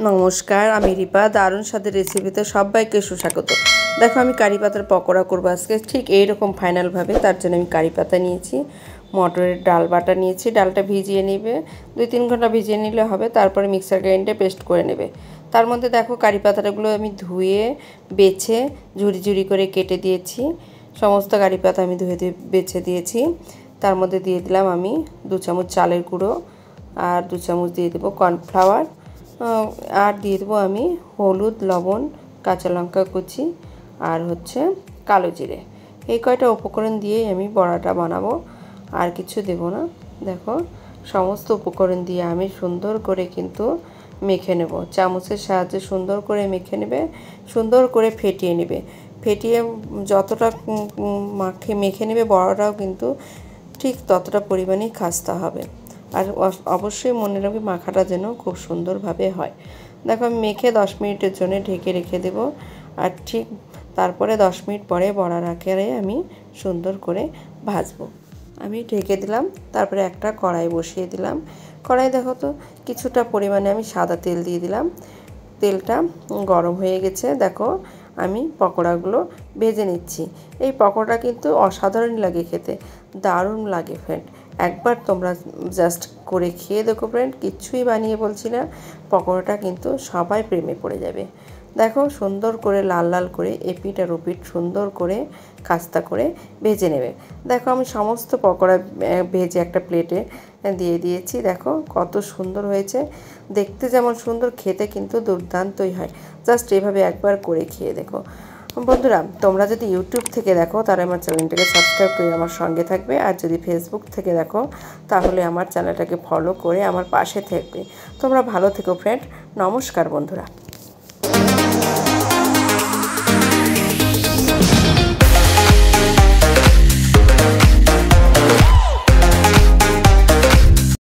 নমস্কার, আমি রিপা। দারুণ স্বাদের রেসিপিতে সবাইকে সুস্বাগত। দেখো, আমি কারি পাতার পকোড়া করবো আজকে ঠিক এইরকম ফাইনালভাবে। তার জন্য আমি কারি পাতা নিয়েছি, মটরের ডাল বাটা নিয়েছি। ডালটা ভিজিয়ে নেবে, 2-3 ঘন্টা ভিজিয়ে নিলে হবে। তারপরে মিক্সার গ্রাইন্ডারে পেস্ট করে নেবে। তার মধ্যে দেখো, কারি পাতাগুলো আমি ধুয়ে বেছে ঝুরি ঝুরি করে কেটে দিয়েছি। সমস্ত কারি পাতা আমি ধুয়ে বেছে দিয়েছি। তার মধ্যে দিয়ে দিলাম আমি 2 চামচ চালের গুঁড়ো, আর 2 চামচ দিয়ে দেবো কর্নফ্লাওয়ার, আর দিয়ে দেবো আমি হলুদ, লবণ, কাঁচা লঙ্কা কুচি, আর কালো জিরে। এই কয়টা উপকরণ দিয়েই আমি বড়াটা বানাবো, আর কিছু দেব না। দেখো, সমস্ত উপকরণ দিয়ে আমি সুন্দর করে কিন্তু মেখে নেব। চামচের সাহায্যে সুন্দর করে মেখে নেবে, সুন্দর করে ফেটিয়ে নেবে। ফেটিয়ে যতটা মেখে নেবে, বড়াটাও কিন্তু ঠিক ততটা পরিমাণেই খাস্তা হবে। আর অবশ্যই মনে রাখবে মাখাটা যেন খুব সুন্দরভাবে হয়। দেখো, আমি মেখে 10 মিনিটের জন্য ঢেকে রেখে দেব। আর ঠিক তারপরে 10 মিনিট পরে বড়ার আকারে আমি সুন্দর করে ভাজবো। আমি ঢেকে দিলাম, তারপরে একটা কড়াই বসিয়ে দিলাম। কড়াই দেখো তো, কিছুটা পরিমাণে আমি সাদা তেল দিয়ে দিলাম। তেলটা গরম হয়ে গেছে। দেখো, আমি পকোড়াগুলো ভেজে নিচ্ছি। এই পকোড়া কিন্তু অসাধারণ লাগে খেতে, দারুণ লাগে ফ্রেন্ড। একবার তোমরা জাস্ট করে খেয়ে দেখো ফ্রেন্ড, কিচ্ছুই বানিয়ে বলছি না। পকোড়াটা কিন্তু সবাই প্রেমে পড়ে যাবে। দেখো, সুন্দর করে লাল লাল করে এপিট আর ওপিট সুন্দর করে খাস্তা করে ভেজে নেবে। দেখো, আমি সমস্ত পকোড়া ভেজে একটা প্লেটে দিয়ে দিয়েছি। দেখো কত সুন্দর হয়েছে, দেখতে যেমন সুন্দর, খেতে কিন্তু দুর্দান্তই হয়। জাস্ট এভাবে একবার করে খেয়ে দেখো। বন্ধুরা, তোমরা যদি ইউটিউব থেকে দেখো তাহলে আমার চ্যানেলটাকে সাবস্ক্রাইব করে আমার সঙ্গে থাকবে, আর যদি ফেসবুক থেকে দেখো তাহলে আমার চ্যানেলটাকে ফলো করে আমার পাশে থাকবে। তোমরা ভালো থেকো ফ্রেন্ড। নমস্কার বন্ধুরা।